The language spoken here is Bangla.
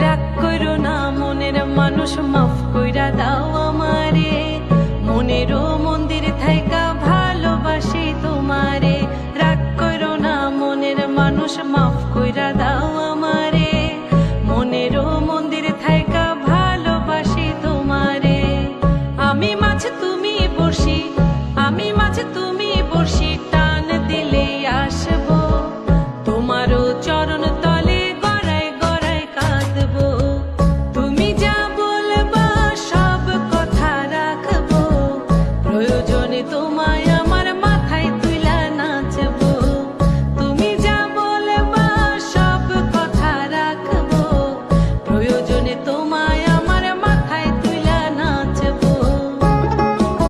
রাগ কইরো না মনের মানুষ, মাফ কইরা দাও আমারে। মনেরও মন্দির থাইকা ভালোবাসি তোমারে। রাগ কইরো না মনের মানুষ, মাফ কইরা দাও আমারে। মনেরও মন্দির থাইকা ভালোবাসি তোমারে। আমি মাছ তুমি বড়শি, আমি মাছ তুমি বড়শি, টান দিলে আসবো তোমারও চরণ তলে, গড়ায় গড়ায় কাঁদবো। তুমি যা বলবা সব কথা রাখবো, প্রয়োজন